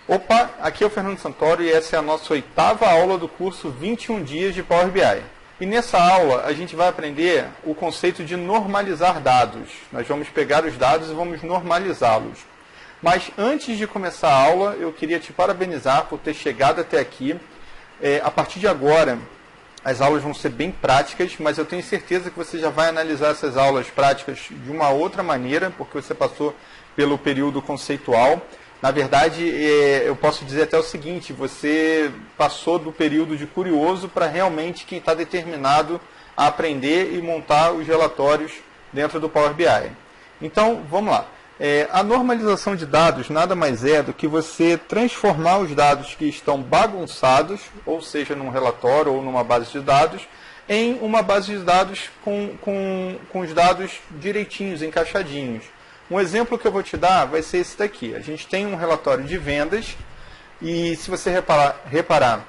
Opa, aqui é o Fernando Santoro e essa é a nossa 8ª aula do curso 21 dias de Power BI. E nessa aula a gente vai aprender o conceito de normalizar dados. Nós vamos pegar os dados e vamos normalizá-los. Mas antes de começar a aula, eu queria te parabenizar por ter chegado até aqui. A partir de agora, as aulas vão ser bem práticas, mas eu tenho certeza que você já vai analisar essas aulas práticas de uma outra maneira, porque você passou pelo período conceitual. Na verdade, eu posso dizer até o seguinte, você passou do período de curioso para realmente quem está determinado a aprender e montar os relatórios dentro do Power BI. Então, vamos lá. A normalização de dados nada mais é do que você transformar os dados que estão bagunçados, ou seja, num relatório ou numa base de dados, em uma base de dados com os dados direitinhos, encaixadinhos. Um exemplo que eu vou te dar vai ser esse daqui. A gente tem um relatório de vendas e se você reparar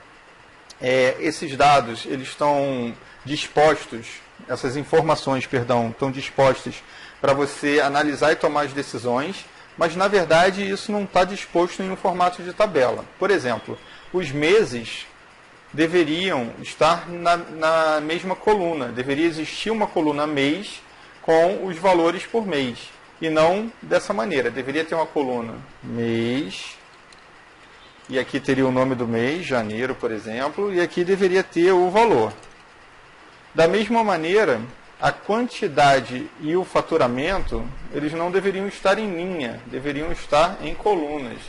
esses dados eles estão dispostos, essas informações, perdão, estão dispostas para você analisar e tomar as decisões, mas na verdade isso não está disposto em um formato de tabela. Por exemplo, os meses deveriam estar na mesma coluna, deveria existir uma coluna mês com os valores por mês. E não dessa maneira. Deveria ter uma coluna mês, e aqui teria o nome do mês, janeiro, por exemplo, e aqui deveria ter o valor. Da mesma maneira, a quantidade e o faturamento, eles não deveriam estar em linha, deveriam estar em colunas.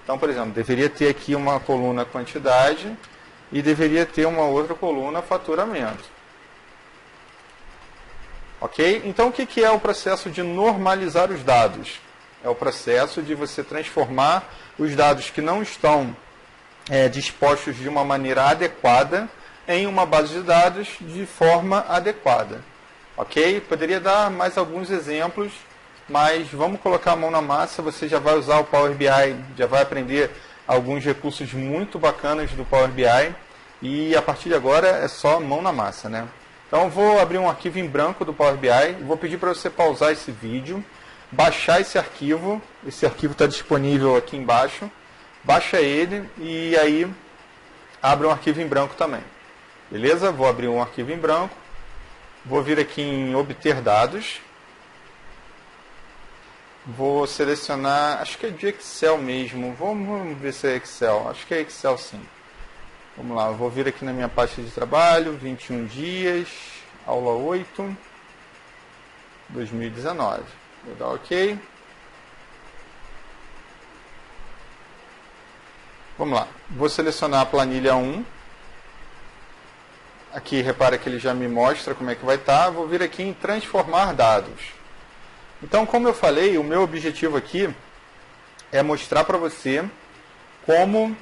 Então, por exemplo, deveria ter aqui uma coluna quantidade e deveria ter uma outra coluna faturamento. Ok? Então, o que é o processo de normalizar os dados? É o processo de você transformar os dados que não estão dispostos de uma maneira adequada em uma base de dados de forma adequada. Ok? Poderia dar mais alguns exemplos, mas vamos colocar a mão na massa. Você já vai usar o Power BI, já vai aprender alguns recursos muito bacanas do Power BI e a partir de agora é só mão na massa, né? Então, eu vou abrir um arquivo em branco do Power BI e vou pedir para você pausar esse vídeo, baixar esse arquivo está disponível aqui embaixo, baixa ele e aí abre um arquivo em branco também. Beleza? Vou abrir um arquivo em branco, vou vir aqui em obter dados, vou selecionar, acho que é de Excel mesmo, vamos ver se é Excel, acho que é Excel sim. Vamos lá, eu vou vir aqui na minha pasta de trabalho, 21 dias, aula 8, 2019. Vou dar OK. Vamos lá, vou selecionar a planilha 1. Aqui, repara que ele já me mostra como é que vai estar. Vou vir aqui em transformar dados. Então, como eu falei, o meu objetivo aqui é mostrar para você como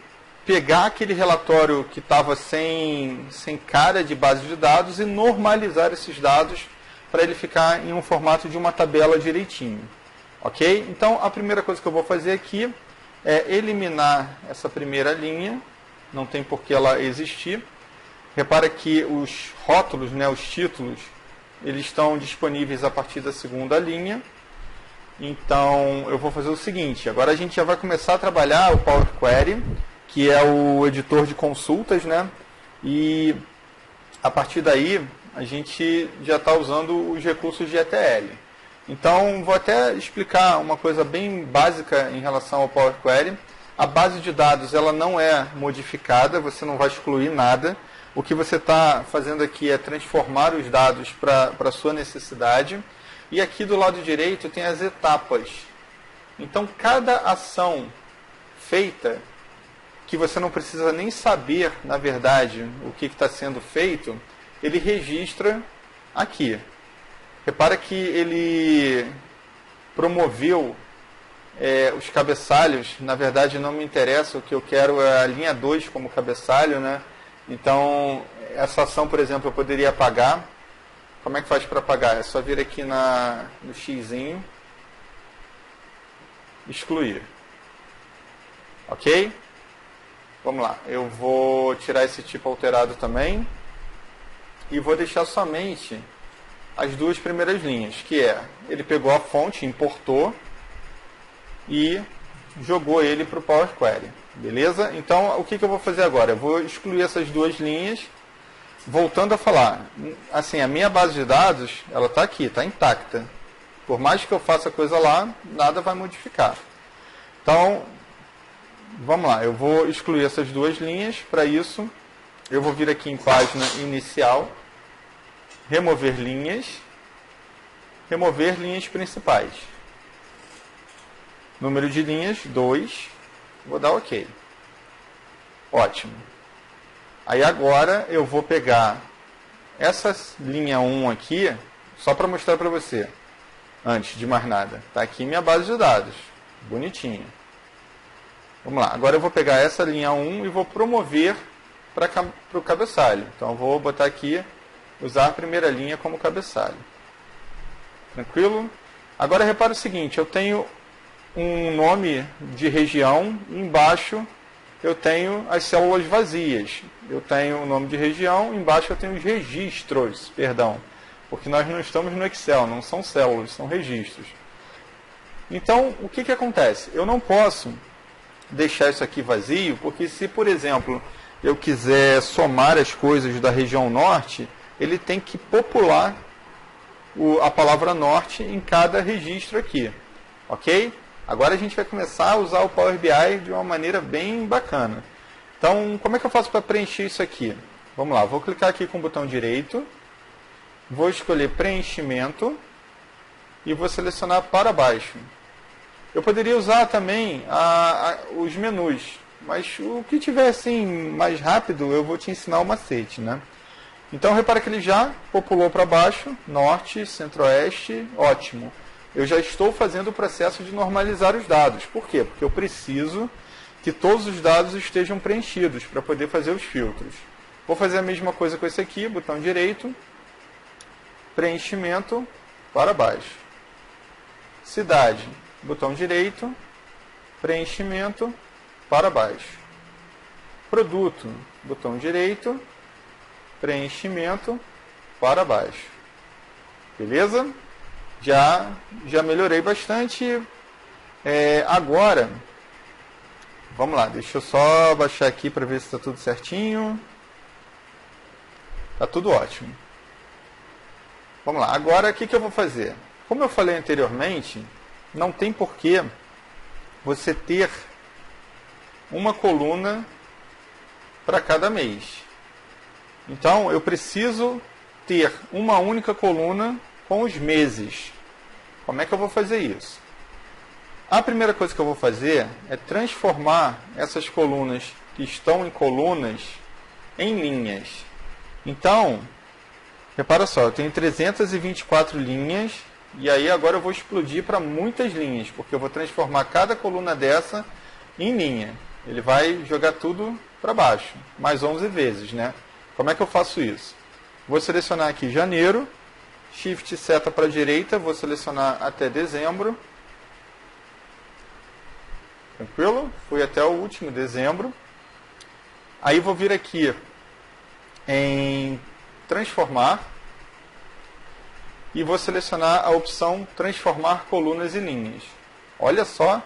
pegar aquele relatório que estava sem cara de base de dados e normalizar esses dados para ele ficar em um formato de uma tabela direitinho. Ok? Então, a primeira coisa que eu vou fazer aqui é eliminar essa primeira linha, não tem por que ela existir. Repara que os rótulos, né, os títulos, eles estão disponíveis a partir da segunda linha. Então, eu vou fazer o seguinte, agora a gente já vai começar a trabalhar o Power Query, que é o editor de consultas, né? E a partir daí a gente já está usando os recursos de ETL. Então, vou até explicar uma coisa bem básica em relação ao Power Query. A base de dados ela não é modificada, você não vai excluir nada. O que você está fazendo aqui é transformar os dados para a sua necessidade. E aqui do lado direito tem as etapas. Então, cada ação feita, que você não precisa nem saber, na verdade, o que está sendo feito, ele registra aqui. Repara que ele promoveu os cabeçalhos, na verdade não me interessa, o que eu quero é a linha 2 como cabeçalho, né? Então, essa ação, por exemplo, eu poderia apagar. Como é que faz para apagar? É só vir aqui no xizinho, excluir. Ok? Vamos lá, eu vou tirar esse tipo alterado também e vou deixar somente as duas primeiras linhas, que é, ele pegou a fonte, importou e jogou ele para o Power Query. Beleza? Então, o que eu vou fazer agora? Eu vou excluir essas duas linhas. Voltando a falar, assim, a minha base de dados, ela está aqui, está intacta. Por mais que eu faça coisa lá, nada vai modificar. Então, vamos lá, eu vou excluir essas duas linhas. Para isso, eu vou vir aqui em página inicial, remover linhas principais. Número de linhas, 2. Vou dar OK. Ótimo. Aí agora eu vou pegar essa linha 1 aqui, só para mostrar para você, antes de mais nada. Está aqui minha base de dados, bonitinha. Vamos lá, agora eu vou pegar essa linha 1 e vou promover para o cabeçalho. Então eu vou botar aqui, usar a primeira linha como cabeçalho. Tranquilo? Agora repara o seguinte, eu tenho um nome de região, embaixo eu tenho as células vazias. Eu tenho o nome de região, embaixo eu tenho os registros, perdão. Porque nós não estamos no Excel, não são células, são registros. Então, o que acontece? Eu não posso deixar isso aqui vazio, porque se, por exemplo, eu quiser somar as coisas da região norte, ele tem que popular a palavra norte em cada registro aqui. Ok? Agora a gente vai começar a usar o Power BI de uma maneira bem bacana. Então, como é que eu faço para preencher isso aqui? Vamos lá, vou clicar aqui com o botão direito, vou escolher preenchimento e vou selecionar para baixo. Eu poderia usar também os menus, mas o que tiver assim mais rápido eu vou te ensinar o macete, né? Então, repara que ele já populou para baixo, norte, centro-oeste, ótimo. Eu já estou fazendo o processo de normalizar os dados. Por quê? Porque eu preciso que todos os dados estejam preenchidos para poder fazer os filtros. Vou fazer a mesma coisa com esse aqui, botão direito, preenchimento para baixo. Cidade, botão direito, preenchimento para baixo. Produto, botão direito, preenchimento para baixo. Beleza? Já melhorei bastante. Agora, vamos lá, deixa eu só baixar aqui para ver se está tudo certinho. Está tudo ótimo. Vamos lá, agora o que eu vou fazer? Como eu falei anteriormente, não tem porquê você ter uma coluna para cada mês. Então, eu preciso ter uma única coluna com os meses. Como é que eu vou fazer isso? A primeira coisa que eu vou fazer é transformar essas colunas que estão em colunas em linhas. Então, repara só, eu tenho 324 linhas e aí agora eu vou explodir para muitas linhas, porque eu vou transformar cada coluna dessa em linha. Ele vai jogar tudo para baixo, mais 11 vezes, né? Como é que eu faço isso? Vou selecionar aqui janeiro, Shift seta para a direita, vou selecionar até dezembro. Tranquilo? Fui até o último dezembro. Aí vou vir aqui em transformar e vou selecionar a opção transformar colunas em linhas. Olha só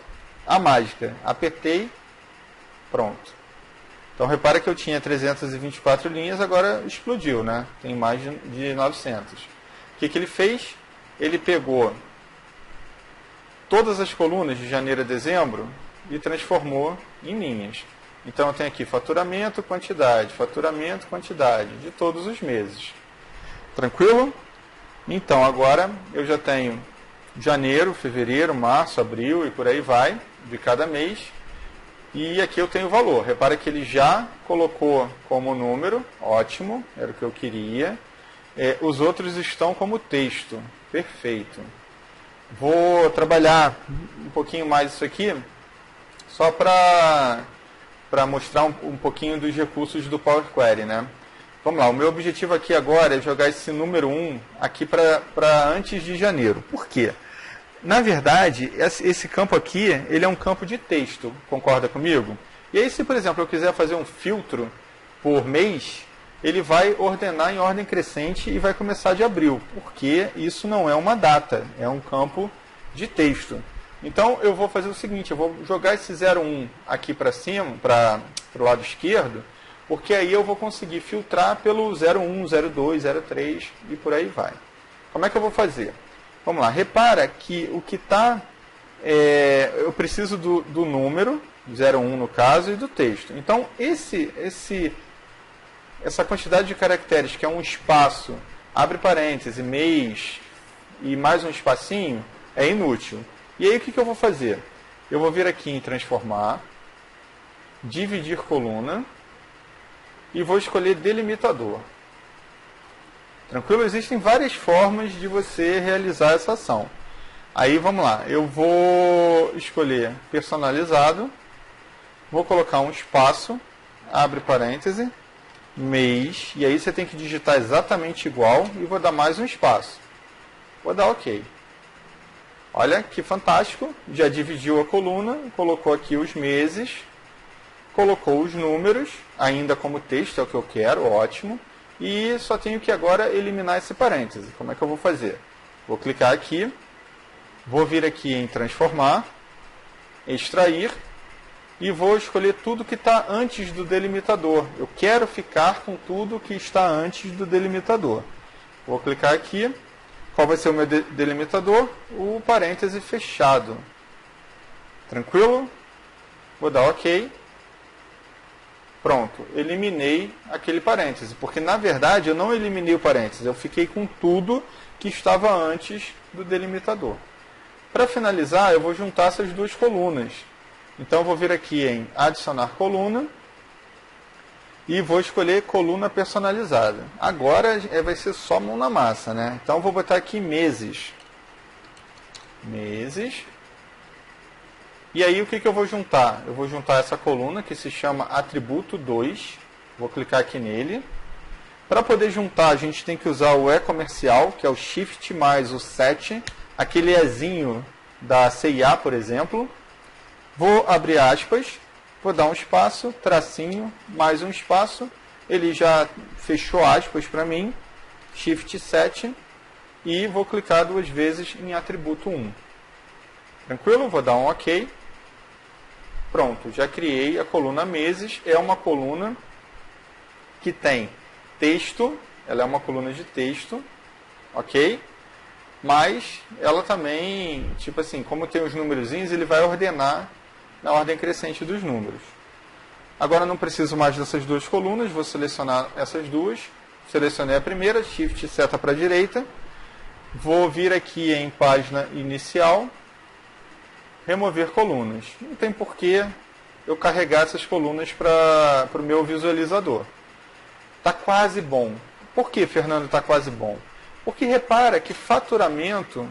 a mágica. Apertei, pronto. Então repara que eu tinha 324 linhas, agora explodiu, né? Tem mais de 900. O que ele fez? Ele pegou todas as colunas de janeiro a dezembro e transformou em linhas. Então eu tenho aqui faturamento, quantidade, de todos os meses. Tranquilo? Então agora eu já tenho janeiro, fevereiro, março, abril e por aí vai, de cada mês. E aqui eu tenho o valor. Repara que ele já colocou como número, ótimo, era o que eu queria. Os outros estão como texto. Perfeito. Vou trabalhar um pouquinho mais isso aqui, só para mostrar um pouquinho dos recursos do Power Query, né? Vamos lá, o meu objetivo aqui agora é jogar esse número 1 aqui para antes de janeiro. Por quê? Na verdade, esse campo aqui, ele é um campo de texto, concorda comigo? E aí, se por exemplo eu quiser fazer um filtro por mês, ele vai ordenar em ordem crescente e vai começar de abril, porque isso não é uma data, é um campo de texto. Então eu vou fazer o seguinte, eu vou jogar esse 01 aqui para cima, para o lado esquerdo, porque aí eu vou conseguir filtrar pelo 01, 02, 03 e por aí vai. Como é que eu vou fazer? Vamos lá, repara que o que está... eu preciso do número, 01 no caso, e do texto. Então essa quantidade de caracteres, que é um espaço, abre parênteses, mês e mais um espacinho, é inútil. E aí o que eu vou fazer? Eu vou vir aqui em transformar, dividir coluna e vou escolher delimitador. Tranquilo? Existem várias formas de você realizar essa ação. Aí vamos lá, eu vou escolher personalizado, vou colocar um espaço, abre parêntese, mês, e aí você tem que digitar exatamente igual e vou dar mais um espaço. Vou dar OK. Olha que fantástico, já dividiu a coluna, colocou aqui os meses, colocou os números, ainda como texto, é o que eu quero, ótimo. E só tenho que agora eliminar esse parêntese. Como é que eu vou fazer? Vou clicar aqui, vou vir aqui em transformar, extrair, e vou escolher tudo que está antes do delimitador. Eu quero ficar com tudo que está antes do delimitador. Vou clicar aqui. Qual vai ser o meu delimitador? O parêntese fechado. Tranquilo? Vou dar OK. Pronto, eliminei aquele parêntese, porque na verdade eu não eliminei o parêntese, eu fiquei com tudo que estava antes do delimitador. Para finalizar, eu vou juntar essas duas colunas. Então eu vou vir aqui em adicionar coluna e vou escolher coluna personalizada. Agora vai ser só mão na massa, né? Então eu vou botar aqui meses. Meses. E aí o que eu vou juntar? Eu vou juntar essa coluna que se chama atributo 2. Vou clicar aqui nele. Para poder juntar, a gente tem que usar o e-comercial, que é o Shift mais o 7, aquele ezinho da CIA, por exemplo. Vou abrir aspas, vou dar um espaço, tracinho, mais um espaço. Ele já fechou aspas para mim. Shift 7 e vou clicar duas vezes em atributo 1. Tranquilo? Vou dar um OK. Pronto, já criei a coluna meses. É uma coluna que tem texto, ela é uma coluna de texto, ok? Mas ela também, tipo assim, como tem os numerozinhos, ele vai ordenar na ordem crescente dos números. Agora não preciso mais dessas duas colunas, vou selecionar essas duas. Selecionei a primeira, Shift seta para a direita. Vou vir aqui em página inicial, remover colunas. Não tem porquê eu carregar essas colunas para o meu visualizador. Está quase bom. Por que, Fernando, está quase bom? Porque repara que faturamento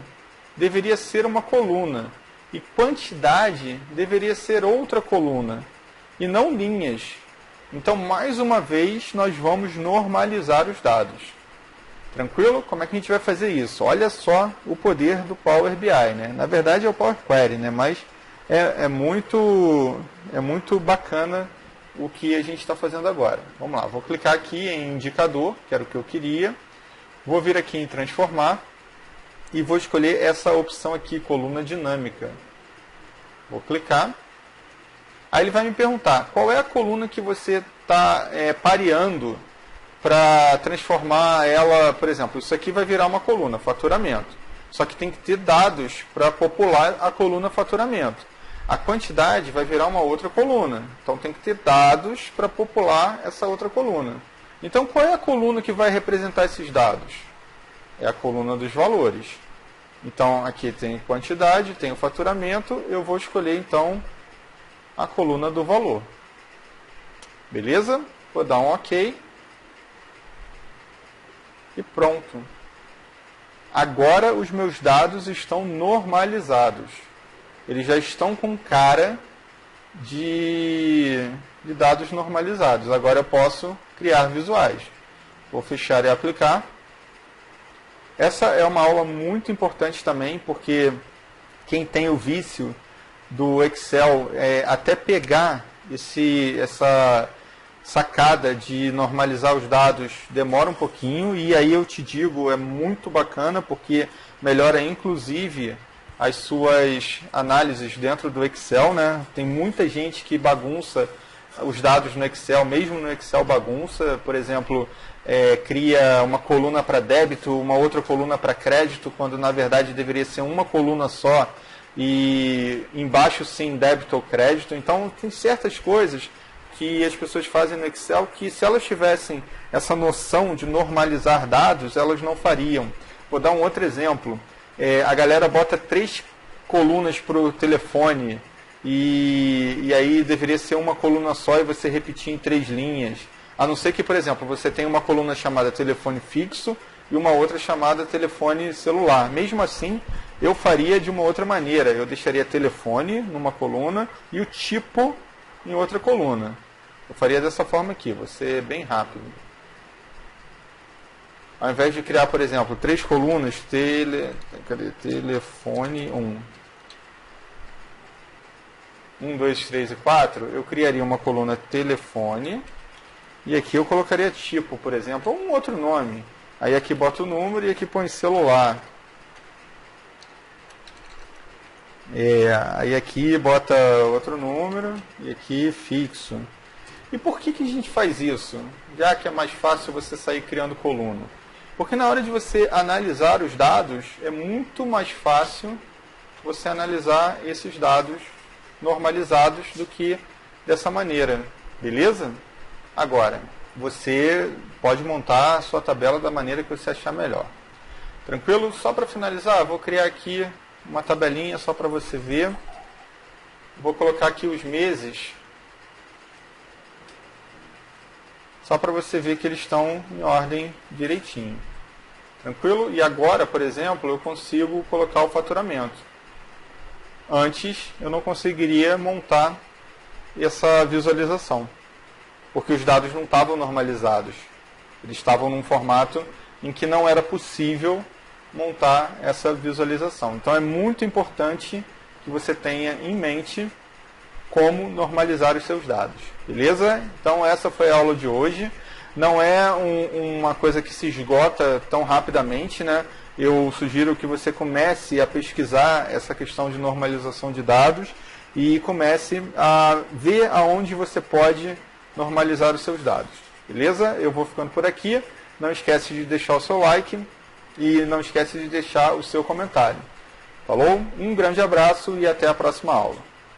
deveria ser uma coluna e quantidade deveria ser outra coluna e não linhas. Então, mais uma vez, nós vamos normalizar os dados. Tranquilo? Como é que a gente vai fazer isso? Olha só o poder do Power BI, né? Na verdade é o Power Query, né? Mas é muito bacana o que a gente está fazendo agora. Vamos lá, vou clicar aqui em indicador, que era o que eu queria. Vou vir aqui em transformar e vou escolher essa opção aqui, coluna dinâmica. Vou clicar. Aí ele vai me perguntar, qual é a coluna que você está pareando para transformar ela, por exemplo, isso aqui vai virar uma coluna, faturamento. Só que tem que ter dados para popular a coluna faturamento. A quantidade vai virar uma outra coluna. Então tem que ter dados para popular essa outra coluna. Então qual é a coluna que vai representar esses dados? É a coluna dos valores. Então aqui tem quantidade, tem o faturamento, eu vou escolher então a coluna do valor. Beleza? Vou dar um OK. E pronto. Agora os meus dados estão normalizados. Eles já estão com cara de dados normalizados. Agora eu posso criar visuais. Vou fechar e aplicar. Essa é uma aula muito importante também, porque quem tem o vício do Excel, até pegar essa sacada de normalizar os dados demora um pouquinho, e aí eu te digo, é muito bacana, porque melhora inclusive as suas análises dentro do Excel, né? Tem muita gente que bagunça os dados no Excel, mesmo no Excel bagunça, por exemplo, cria uma coluna para débito, uma outra coluna para crédito, quando na verdade deveria ser uma coluna só e embaixo sim débito ou crédito. Então tem certas coisas que as pessoas fazem no Excel que, se elas tivessem essa noção de normalizar dados, elas não fariam. Vou dar um outro exemplo. A galera bota 3 colunas para o telefone e aí deveria ser uma coluna só e você repetir em 3 linhas. A não ser que, por exemplo, você tenha uma coluna chamada telefone fixo e uma outra chamada telefone celular. Mesmo assim, eu faria de uma outra maneira. Eu deixaria telefone numa coluna e o tipo em outra coluna. Eu faria dessa forma aqui, vou ser bem rápido. Ao invés de criar, por exemplo, 3 colunas, telefone 1, 2, 3 e 4, eu criaria uma coluna telefone e aqui eu colocaria tipo, por exemplo, ou um outro nome. Aí aqui bota o número e aqui põe celular. Aí aqui bota outro número e aqui fixo. E por que a gente faz isso? Já que é mais fácil você sair criando coluna. Porque na hora de você analisar os dados, é muito mais fácil você analisar esses dados normalizados do que dessa maneira. Beleza? Agora, você pode montar a sua tabela da maneira que você achar melhor. Tranquilo? Só para finalizar, vou criar aqui uma tabelinha só para você ver. Vou colocar aqui os meses, só para você ver que eles estão em ordem direitinho. Tranquilo? E agora, por exemplo, eu consigo colocar o faturamento. Antes, eu não conseguiria montar essa visualização, porque os dados não estavam normalizados. Eles estavam num formato em que não era possível montar essa visualização. Então, é muito importante que você tenha em mente como normalizar os seus dados. Beleza? Então essa foi a aula de hoje. Não é uma coisa que se esgota tão rapidamente, né? Eu sugiro que você comece a pesquisar essa questão de normalização de dados e comece a ver aonde você pode normalizar os seus dados. Beleza? Eu vou ficando por aqui. Não esquece de deixar o seu like e não esquece de deixar o seu comentário. Falou? Um grande abraço e até a próxima aula.